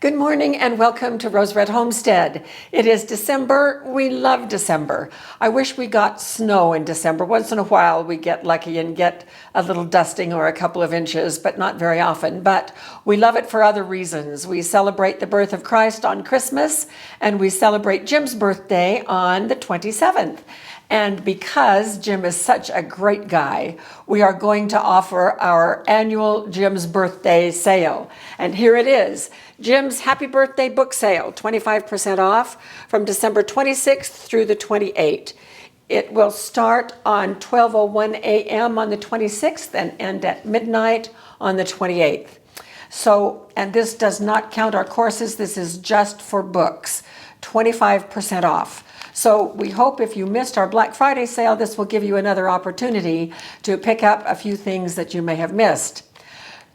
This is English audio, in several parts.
Good morning and welcome to Rose Red Homestead. It is December. We love December. I wish we got snow in December. Once in a while we get lucky and get a little dusting or a couple of inches, but not very often. But we love it for other reasons. We celebrate the birth of Christ on Christmas, and we celebrate Jim's birthday on the 27th. And because Jim is such a great guy, we are going to offer our annual Jim's Birthday sale. And here it is, Jim's Happy Birthday Book Sale, 25% off from December 26th through the 28th. It will start on 12:01 a.m. on the 26th and end at midnight on the 28th. So, and this does not count our courses, this is just for books, 25% off. So we hope if you missed our Black Friday sale, this will give you another opportunity to pick up a few things that you may have missed.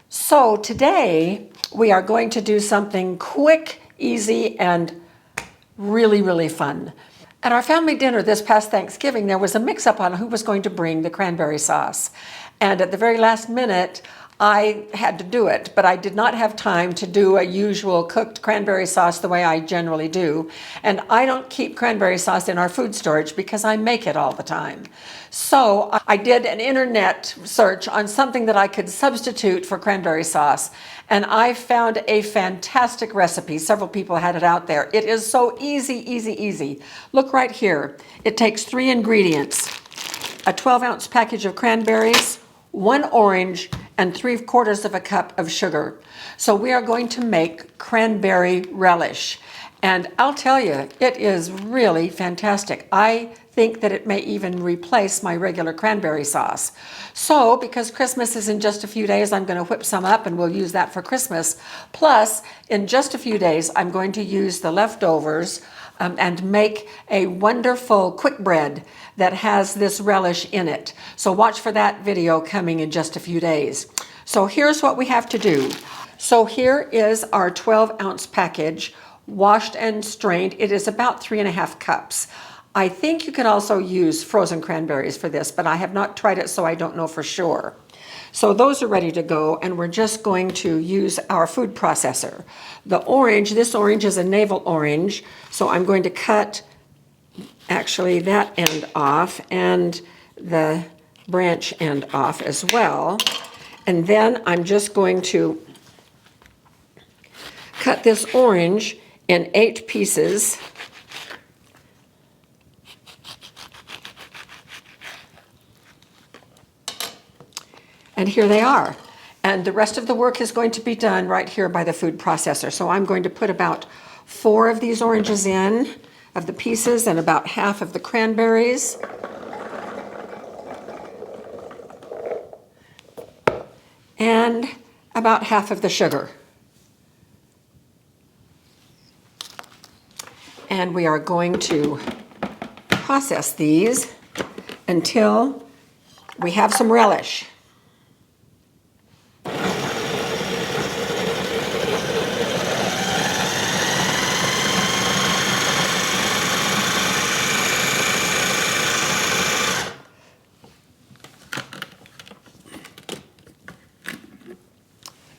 So today we are going to do something quick, easy, and really fun. At our family dinner this past Thanksgiving, there was a mix-up on who was going to bring the cranberry sauce. And at the very last minute, I had to do it, but I did not have time to do a usual cooked cranberry sauce the way I generally do. And I don't keep cranberry sauce in our food storage because I make it all the time. So I did an internet search on something that I could substitute for cranberry sauce. And I found a fantastic recipe. Several people had it out there. It is so easy. Look right here. It takes 3 ingredients: a 12-ounce package of cranberries, 1 orange, and 3/4 cup of sugar. So we are going to make cranberry relish. And I'll tell you, it is really fantastic. I think that it may even replace my regular cranberry sauce. So because Christmas is in just a few days, I'm going to whip some up and we'll use that for Christmas. Plus, in just a few days, I'm going to use the leftovers and make a wonderful quick bread that has this relish in it. So watch for that video coming in just a few days. So here's what we have to do. So here is our 12-ounce package, washed and strained. It is about 3.5 cups. I think you could also use frozen cranberries for this, but I have not tried it, so I don't know for sure. So those are ready to go, and we're just going to use our food processor. The orange, this orange is a navel orange, so I'm going to cut actually that end off and the branch end off as well. And then I'm just going to cut this orange in 8 pieces. And here they are. And the rest of the work is going to be done right here by the food processor. So I'm going to put about 4 of these oranges in, of the pieces, and about half of the cranberries. And about half of the sugar. And we are going to process these until we have some relish.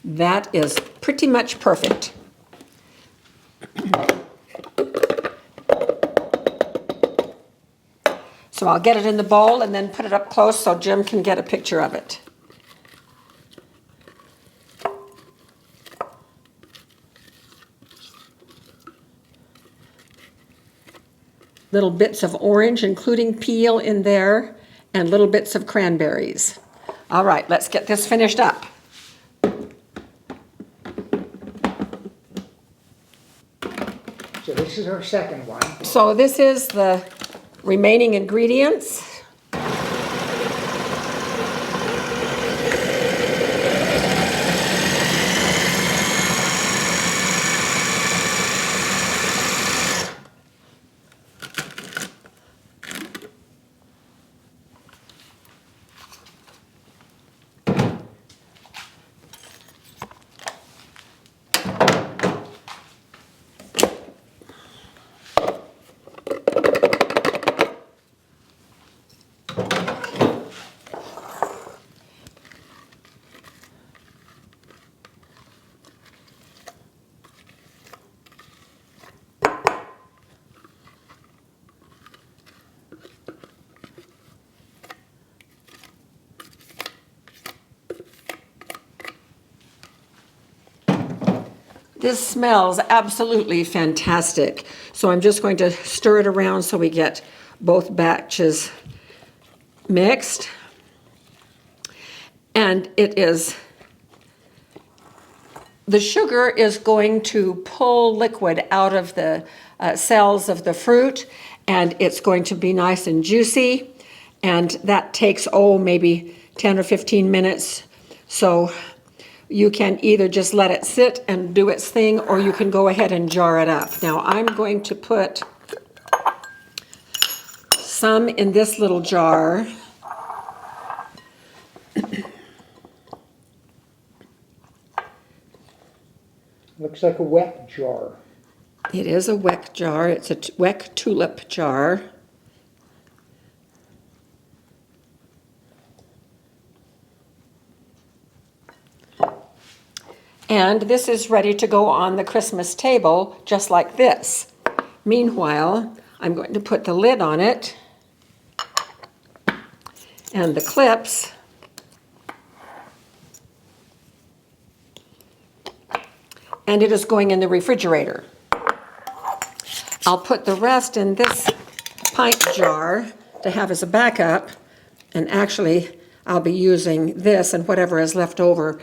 That is pretty much perfect. So I'll get it in the bowl and then put it up close so Jim can get a picture of it. Little bits of orange, including peel in there, and little bits of cranberries. All right, let's get this finished up. So this is our second one. So this is the remaining ingredients. This smells absolutely fantastic. So I'm just going to stir it around so we get both batches mixed. And the sugar is going to pull liquid out of the cells of the fruit, and it's going to be nice and juicy. And that takes, maybe 10 or 15 minutes. So you can either just let it sit and do its thing, or you can go ahead and jar it up. Now I'm going to put some in this little jar. Looks like a wet jar. It is a weck jar. It's a weck tulip jar. And this is ready to go on the Christmas table, just like this. Meanwhile, I'm going to put the lid on it and the clips. And it is going in the refrigerator. I'll put the rest in this pint jar to have as a backup, and actually I'll be using this and whatever is left over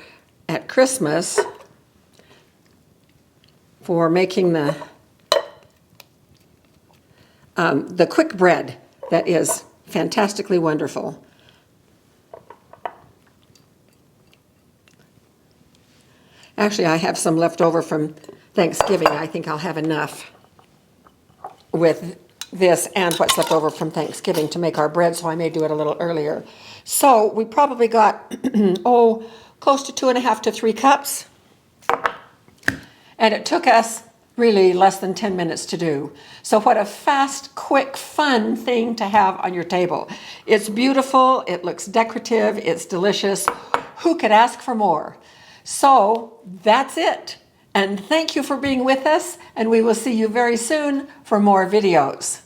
at Christmas for making the quick bread that is fantastically wonderful. Actually, I have some left over from Thanksgiving. I think I'll have enough with this and what's left over from Thanksgiving to make our bread, so I may do it a little earlier. So we probably got, close to 2.5 to 3 cups. And it took us really less than 10 minutes to do. So what a fast, quick, fun thing to have on your table. It's beautiful, it looks decorative, it's delicious. Who could ask for more? So that's it. And thank you for being with us, and we will see you very soon for more videos.